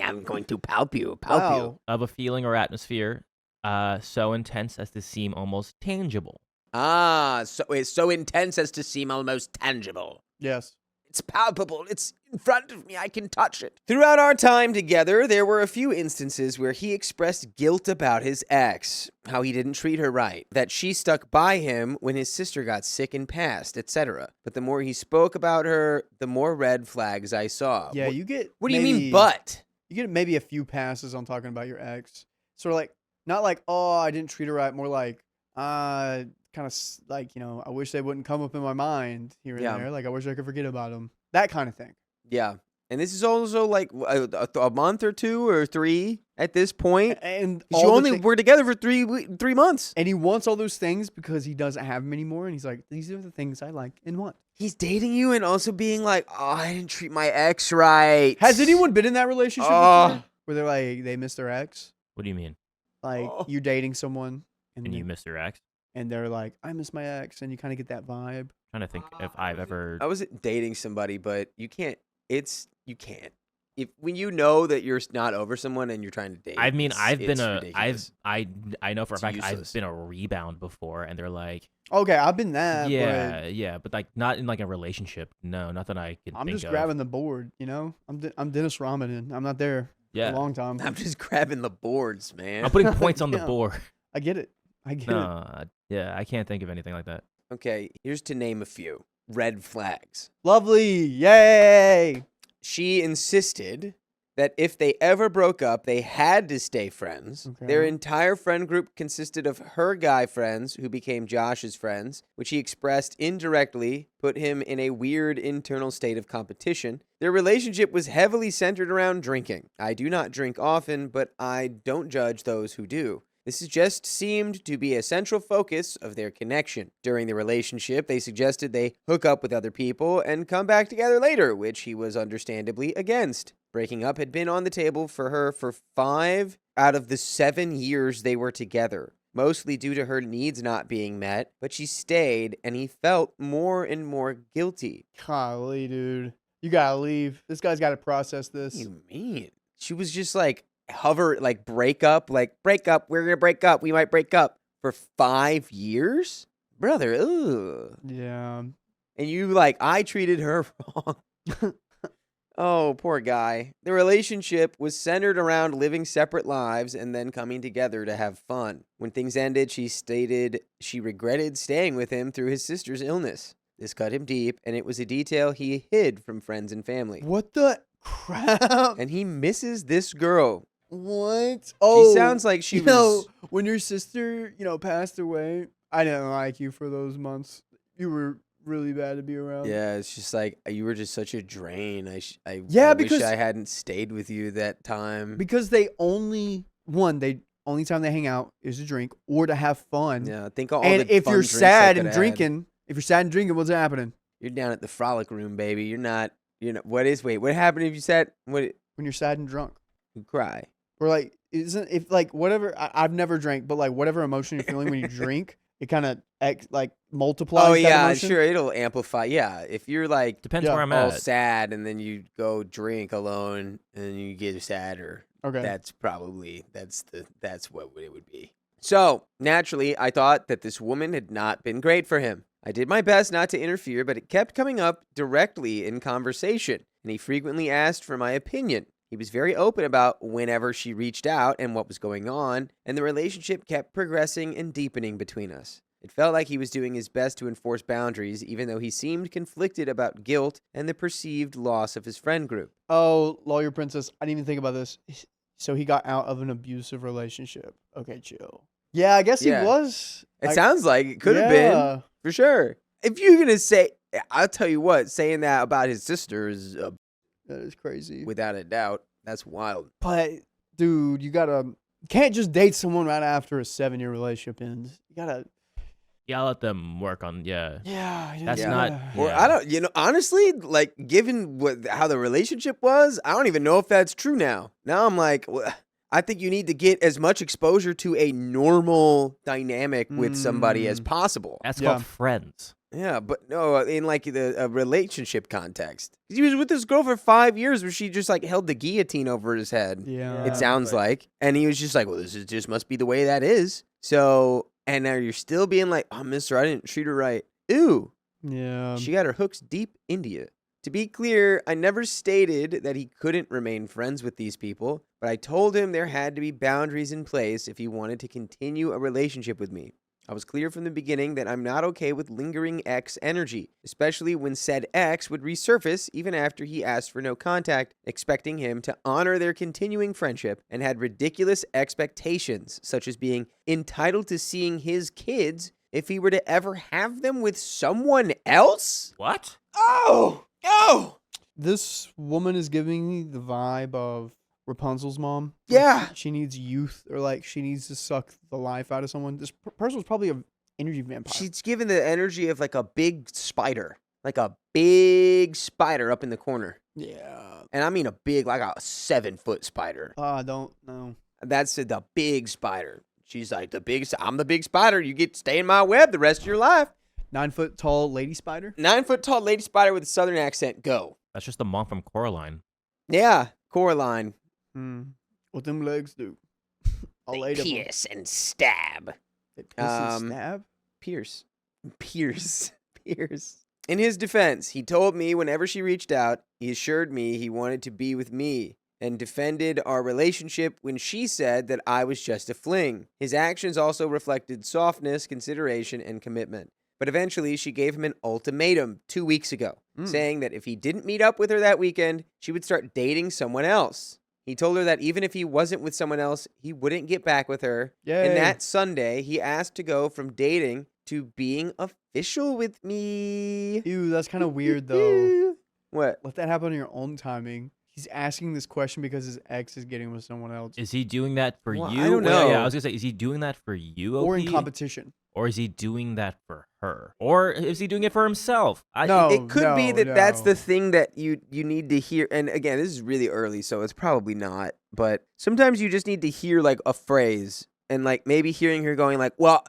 I'm going to palp you. Palp you. Wow. Of a feeling or atmosphere, so intense as to seem almost tangible. Ah, so it's so intense as to seem almost tangible. Yes. It's palpable. It's in front of me. I can touch it. Throughout our time together, there were a few instances where he expressed guilt about his ex, how he didn't treat her right, that she stuck by him when his sister got sick and passed, etc. But the more he spoke about her, the more red flags I saw. Yeah, you get. What do you mean, maybe- but? You get maybe a few passes on talking about your ex. Sort of like, not like, oh, I didn't treat her right. More like, kind of like, I wish they wouldn't come up in my mind here and Yeah. there. Like, I wish I could forget about them. That kind of thing. Yeah. And this is also like a month or 2 or 3 at this point. And 'Cause you all the only thi- were together for 3 months. and he wants all those things because he doesn't have them anymore. And he's like, these are the things I like and want. He's dating you and also being like, oh, I didn't treat my ex right. Has anyone been in that relationship before? Where they're like, they miss their ex? What do you mean? Like, Oh. you're dating someone And you then- miss your ex? and they're like, I miss my ex. And you kind of get that vibe. Trying to think if I've ever. I wasn't dating somebody, but you can't. You can't. when you know that you're not over someone and you're trying to date. I mean, ridiculous. I know for a It's fact useless. I've been a rebound before, and they're like, Okay, I've been that. yeah, but like not in like a relationship. No, nothing I can. I'm think just of. grabbing the board. I'm Dennis Rodman. I'm not there for a long time. I'm just grabbing the boards, man. I'm putting points on the Yeah. board. I get it. I get it. No, yeah, I can't think of anything like that. Okay, here's to name a few. Red flags. Lovely. Yay. She insisted that if they ever broke up, they had to stay friends. Okay. Their entire friend group consisted of her guy friends, who became Josh's friends, which he expressed indirectly put him in a weird internal state of competition. Their relationship was heavily centered around drinking. I do not drink often, but I don't judge those who do. This just seemed to be a central focus of their connection. During the relationship, they suggested they hook up with other people and come back together later, which he was understandably against. Breaking up had been on the table for her for 5 out of the 7 years they were together, mostly due to her needs not being met, but she stayed, and he felt more and more guilty. Golly, dude. You gotta leave. This guy's gotta process this. What do you mean? She was just like, break up, we're gonna break up, we might break up for 5 years? Brother, ugh. Yeah. And you I treated her wrong. Oh, poor guy. The relationship was centered around living separate lives and then coming together to have fun. When things ended, she stated she regretted staying with him through his sister's illness. This cut him deep, and it was a detail he hid from friends and family. What the crap? And he misses this girl. What? Oh, She sounds like she you was... know, when your sister, passed away, I didn't like you for those months. You were really bad to be around. Yeah, it's just like, you were just such a drain. I because wish I hadn't stayed with you that time. Because the only time they hang out is to drink or to have fun. Yeah, think of all And the if fun you're drinks I sad coulda and had. drinking, what's happening? You're down at the frolic room, baby. You're not, what happened if you said, When you're sad and drunk. you cry? Or whatever, I've never drank, but whatever emotion you're feeling when you drink, it kind of multiplies. Oh, that yeah, emotion. sure. It'll amplify. Yeah. If you're Depends Yeah. where I'm all at. sad and then you go drink alone and you get sadder, Okay. that's probably, that's what it would be. So naturally, I thought that this woman had not been great for him. I did my best not to interfere, but it kept coming up directly in conversation, and he frequently asked for my opinion. He was very open about whenever she reached out and what was going on, and the relationship kept progressing and deepening between us. It felt like he was doing his best to enforce boundaries, even though he seemed conflicted about guilt and the perceived loss of his friend group. Oh, Lawyer Princess, I didn't even think about this. So he got out of an abusive relationship. Okay, chill. Yeah, I guess Yeah. he was. It sounds like it could have been, for sure. If you're going to say, I'll tell you what, saying that about his sister is, That is crazy. without a doubt, that's wild. But, dude, you can't just date someone right after a 7-year relationship ends. You gotta. Yeah, I'll let them work on. Yeah, Yeah. That's Yeah. not. Or yeah. I don't, honestly, given how the relationship was, I don't even know if that's true now. Now I'm like, I think you need to get as much exposure to a normal dynamic with somebody as possible. That's Yeah. called friends. Yeah, but no, in a relationship context. He was with this girl for 5 years where she just held the guillotine over his head. Yeah. It sounds like. And he was just like, well, just must be the way that is. So, and now you're still being like, oh, mister, I didn't treat her right. Ew. Yeah. She got her hooks deep into you. To be clear, I never stated that he couldn't remain friends with these people, but I told him there had to be boundaries in place if he wanted to continue a relationship with me. I was clear from the beginning that I'm not okay with lingering ex energy, especially when said ex would resurface even after he asked for no contact, expecting him to honor their continuing friendship, and had ridiculous expectations, such as being entitled to seeing his kids if he were to ever have them with someone else? What? Oh! This woman is giving me the vibe of Rapunzel's mom. Yeah. She needs youth, or she needs to suck the life out of someone. This person was probably an energy vampire. She's given the energy of a big spider. Like a big spider up in the corner. Yeah. And I mean a big, a 7-foot spider. I don't know. That's the big spider. She's like, I'm the big spider. You get to stay in my web the rest of your life. 9-foot tall lady spider. 9-foot tall lady spider with a southern accent. Go. That's just the monk from Coraline. Yeah. Coraline. What them legs do? They pierce and stab. They pierce and stab? Pierce. In his defense, he told me whenever she reached out, he assured me he wanted to be with me and defended our relationship when she said that I was just a fling. His actions also reflected softness, consideration, and commitment. But eventually, she gave him an ultimatum 2 weeks ago, saying that if he didn't meet up with her that weekend, she would start dating someone else. He told her that even if he wasn't with someone else, he wouldn't get back with her. Yay. And that Sunday, he asked to go from dating to being official with me. Ew, that's kind of weird, though. What? Let that happen on your own timing. He's asking this question because his ex is getting with someone else. Is he doing that for you? I don't know. Yeah, I was gonna say, is he doing that for you, OP? Or in competition. Or is he doing that for her? Or is he doing it for himself? It could be that that's the thing that you need to hear. And again, this is really early, so it's probably not. But sometimes you just need to hear like a phrase, and like maybe hearing her going like, "Well,"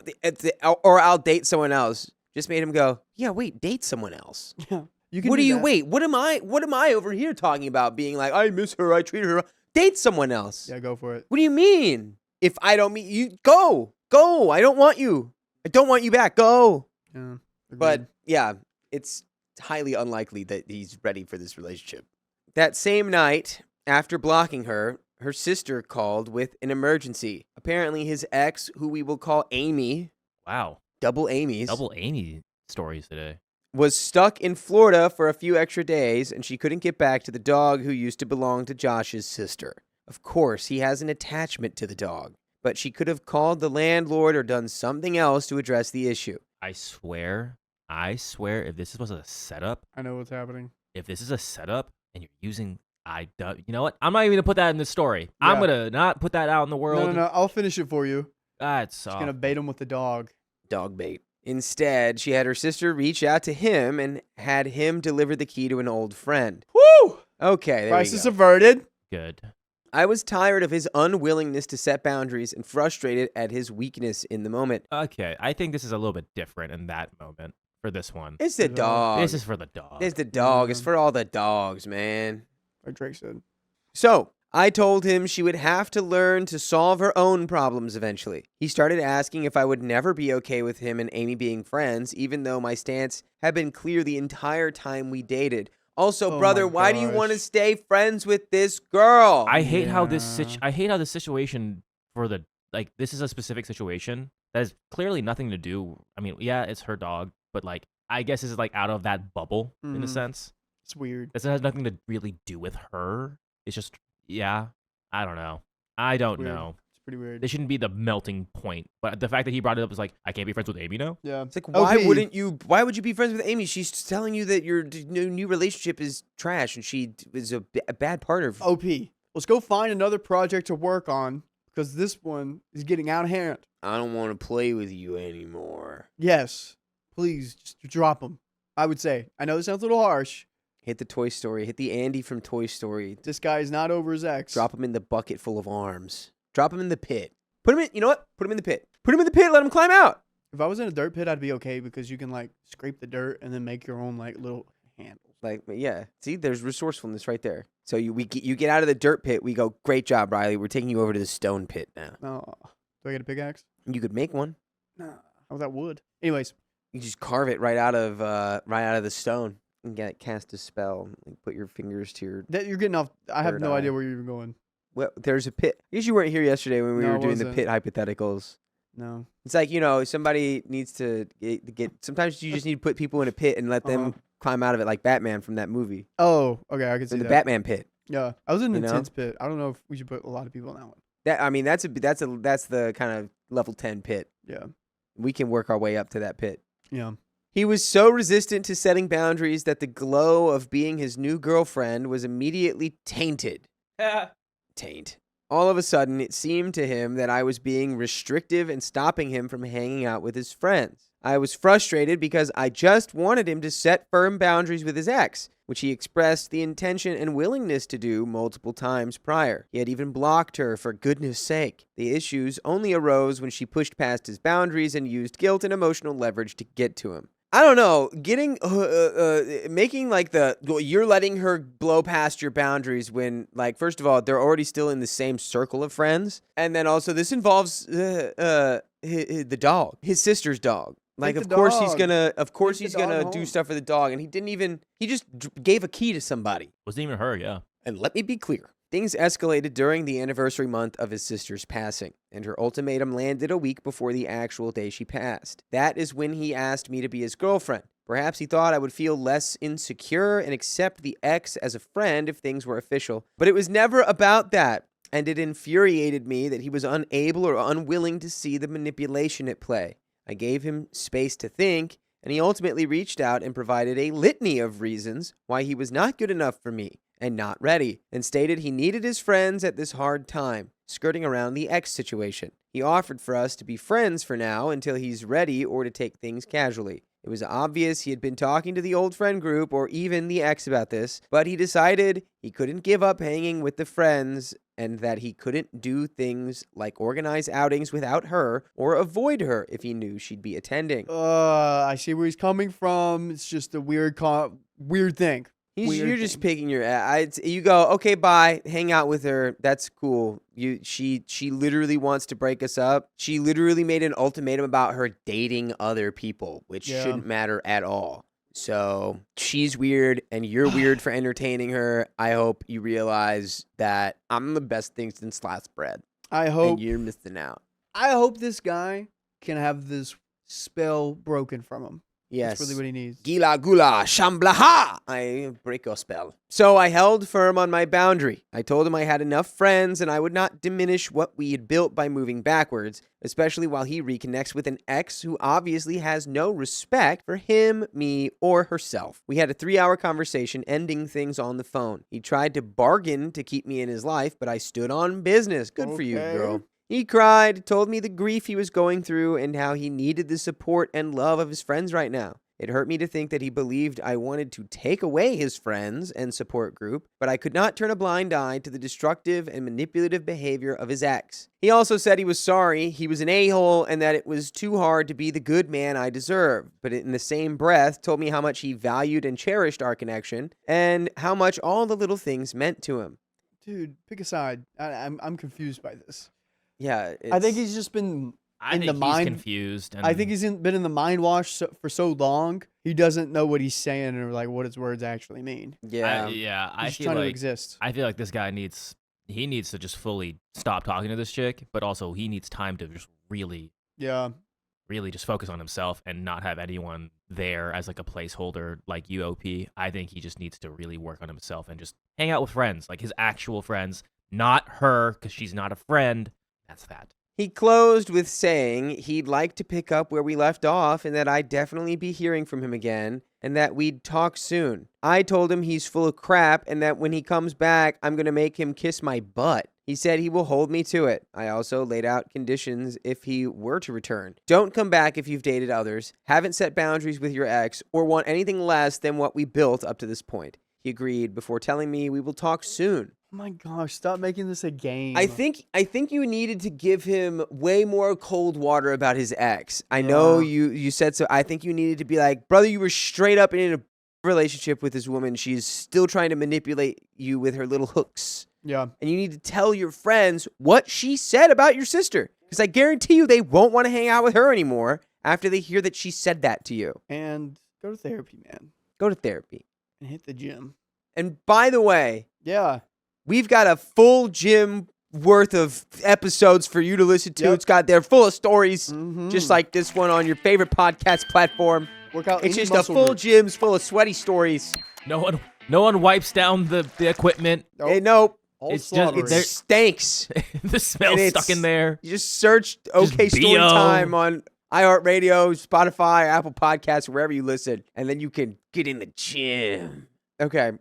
or "I'll date someone else," just made him go, "Yeah, wait, date someone else." Yeah. Wait, what am I over here talking about? Being like, I miss her, I treat her. Date someone else. Yeah, go for it. What do you mean? If I don't meet you, go. I don't want you. I don't want you back. Go. Yeah. But yeah, it's highly unlikely that he's ready for this relationship. That same night, after blocking her, her sister called with an emergency. Apparently, his ex, who we will call Amy. Wow. Double Amy's. Double Amy stories today. Was stuck in Florida for a few extra days, and she couldn't get back to the dog who used to belong to Josh's sister. Of course, he has an attachment to the dog, but she could have called the landlord or done something else to address the issue. I swear, if this was a setup, I know what's happening. If this is a setup and you're using AITA, you know what? I'm not even going to put that in the story. Yeah. I'm going to not put that out in the world. No, I'll finish it for you. That's Just going to bait him with the dog. Dog bait. Instead, she had her sister reach out to him and had him deliver the key to an old friend. Woo! Okay, there Crisis we go. averted. Good. I was tired of his unwillingness to set boundaries and frustrated at his weakness in the moment. Okay, I think this is a little bit different in that moment for this one. It's the dog. This is for the dog. It's the dog. It's for all the dogs, man. Like Drake said. So, I told him she would have to learn to solve her own problems eventually. He started asking if I would never be okay with him and Amy being friends, even though my stance had been clear the entire time we dated. Also, brother, why do you want to stay friends with this girl? I hate how this situation for the this is a specific situation that has clearly nothing to do. I mean, yeah, it's her dog, but like I guess this is like out of that bubble in a sense. It's weird. This has nothing to really do with her. It's just I don't know. I don't know. It's pretty weird. They shouldn't be the melting point. But the fact that he brought it up is like, I can't be friends with Amy now? Yeah. It's like, why would you be friends with Amy? She's telling you that your new relationship is trash and she is a bad partner. OP, let's go find another project to work on because this one is getting out of hand. I don't want to play with you anymore. Yes. Please, just drop them. I would say. I know this sounds a little harsh. Hit the Toy Story. Hit the Andy from Toy Story. This guy is not over his ex. Drop him in the bucket full of arms. Drop him in the pit. Put him in, you know what? Put him in the pit. Put him in the pit. Let him climb out. If I was in a dirt pit, I'd be okay because you can like scrape the dirt and then make your own like little handles. Like, yeah. See, there's resourcefulness right there. So you get out of the dirt pit. We go, great job, Riley. We're taking you over to the stone pit now. Oh, do I get a pickaxe? You could make one. Nah, how that wood? Anyways, you just carve it right out of the stone. And cast a spell. And put your fingers to your. You're getting off. I have no eye. idea where you're even going. Well, there's a pit. I guess you weren't here yesterday when we were doing the pit hypotheticals. No. It's like, somebody needs to get. Sometimes you just need to put people in a pit and let them climb out of it, like Batman from that movie. Oh, okay, I can see in that. the Batman pit. Yeah, I was in an intense pit. I don't know if we should put a lot of people in that one. That's the kind of level 10 pit. Yeah. We can work our way up to that pit. Yeah. He was so resistant to setting boundaries that the glow of being his new girlfriend was immediately tainted. Taint. All of a sudden, it seemed to him that I was being restrictive and stopping him from hanging out with his friends. I was frustrated because I just wanted him to set firm boundaries with his ex, which he expressed the intention and willingness to do multiple times prior. He had even blocked her for goodness sake. The issues only arose when she pushed past his boundaries and used guilt and emotional leverage to get to him. I don't know, getting making like you're letting her blow past your boundaries when, like, first of all, they're already still in the same circle of friends, and then also this involves the dog, his sister's dog. Like, Take of the course dog. he's gonna Take the dog do home. stuff for the dog, and he just gave a key to somebody. Wasn't even her, yeah. And let me be clear. Things escalated during the anniversary month of his sister's passing, and her ultimatum landed a week before the actual day she passed. That is when he asked me to be his girlfriend. Perhaps he thought I would feel less insecure and accept the ex as a friend if things were official. But it was never about that, and it infuriated me that he was unable or unwilling to see the manipulation at play. I gave him space to think, and he ultimately reached out and provided a litany of reasons why he was not good enough for me and not ready, and stated he needed his friends at this hard time, skirting around the ex situation. He offered for us to be friends for now until he's ready or to take things casually. It was obvious he had been talking to the old friend group or even the ex about this, but he decided he couldn't give up hanging with the friends and that he couldn't do things like organize outings without her or avoid her if he knew she'd be attending. I see where he's coming from. It's just a weird thing. You're just picking your. You go, okay, bye. Hang out with her. That's cool. She literally wants to break us up. She literally made an ultimatum about her dating other people, which shouldn't matter at all. So she's weird, and you're weird for entertaining her. I hope you realize that I'm the best thing since sliced bread. I hope and you're missing out. I hope this guy can have this spell broken from him. Yes. That's really what he needs. Gila gula shamblaha. I break your spell. So I held firm on my boundary. I told him I had enough friends and I would not diminish what we had built by moving backwards, especially while he reconnects with an ex who obviously has no respect for him, me, or herself. We had a 3-hour conversation, ending things on the phone. He tried to bargain to keep me in his life, but I stood on business. Good for you, girl. He cried, told me the grief he was going through and how he needed the support and love of his friends right now. It hurt me to think that he believed I wanted to take away his friends and support group, but I could not turn a blind eye to the destructive and manipulative behavior of his ex. He also said he was sorry, he was an a-hole, and that it was too hard to be the good man I deserved, but in the same breath told me how much he valued and cherished our connection and how much all the little things meant to him. Dude, pick a side. I'm confused by this. Yeah, I think he's just been he's confused. And I think he's been in the mind wash for so long, he doesn't know what he's saying or like what his words actually mean. Yeah, I He's feel trying like to exist. I feel like this guy needs to just fully stop talking to this chick, but also he needs time to just really just focus on himself and not have anyone there as like a placeholder like UOP. I think he just needs to really work on himself and just hang out with friends, like his actual friends, not her, because she's not a friend. That's that. He closed with saying he'd like to pick up where we left off and that I'd definitely be hearing from him again and that we'd talk soon. I told him he's full of crap and that when he comes back, I'm going to make him kiss my butt. He said he will hold me to it. I also laid out conditions if he were to return. Don't come back if you've dated others, haven't set boundaries with your ex, or want anything less than what we built up to this point. He agreed before telling me we will talk soon. Oh my gosh, stop making this a game. I think you needed to give him way more cold water about his ex. I know you said so. I think you needed to be like, brother, you were straight up in a relationship with this woman. She's still trying to manipulate you with her little hooks. Yeah. And you need to tell your friends what she said about your sister. Because I guarantee you they won't want to hang out with her anymore after they hear that she said that to you. And go to therapy, man. Go to therapy. And hit the gym. And by the way, we've got a full gym worth of episodes for you to listen to. Yep. They're full of stories, just like this one on your favorite podcast platform. It's just a full gym's full of sweaty stories. No one wipes down the equipment. Nope. Hey, nope. It's just it stinks. The smell's stuck in there. You just search OK Storytime on iHeartRadio, Spotify, Apple Podcasts, wherever you listen, and then you can get in the gym. Okay,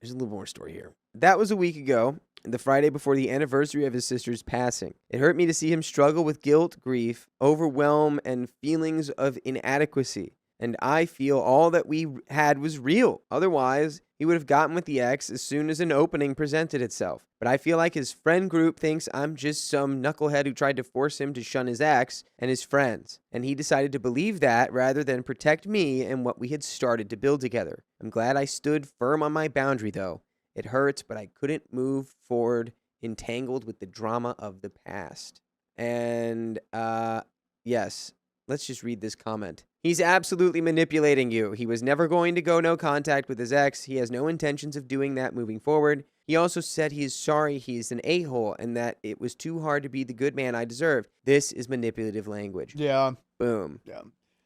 there's a little more story here. That was a week ago, the Friday before the anniversary of his sister's passing. It hurt me to see him struggle with guilt, grief, overwhelm, and feelings of inadequacy. and I feel all that we had was real. Otherwise, he would have gotten with the ex as soon as an opening presented itself. But I feel like his friend group thinks I'm just some knucklehead who tried to force him to shun his ex and his friends. And he decided to believe that rather than protect me and what we had started to build together. I'm glad I stood firm on my boundary, though. It hurts, but I couldn't move forward, entangled with the drama of the past. And, yes, let's just read this comment. He's absolutely manipulating you. He was never going to go no contact with his ex. He has no intentions of doing that moving forward. He also said he is sorry he's an a-hole and that it was too hard to be the good man I deserved. This is manipulative language. Yeah. Boom. Yeah.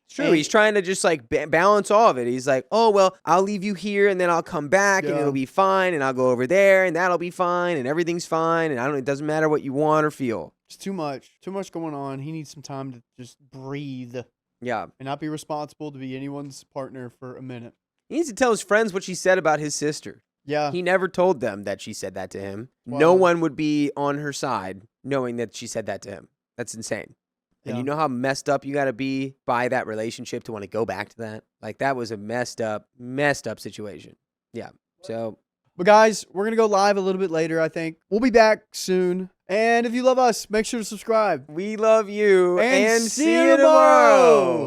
It's true. He's trying to just like balance all of it. He's like, oh, well, I'll leave you here and then I'll come back and it'll be fine. And I'll go over there and that'll be fine. And everything's fine. And it doesn't matter what you want or feel. It's too much going on. He needs some time to just breathe. Yeah. And not be responsible to be anyone's partner for a minute. He needs to tell his friends what she said about his sister. Yeah. He never told them that she said that to him. Wow. No one would be on her side knowing that she said that to him. That's insane. And you know how messed up you got to be by that relationship to want to go back to that? Like, that was a messed up situation. Yeah. So. But guys, we're going to go live a little bit later, I think. We'll be back soon. And if you love us, make sure to subscribe. We love you. And see you tomorrow.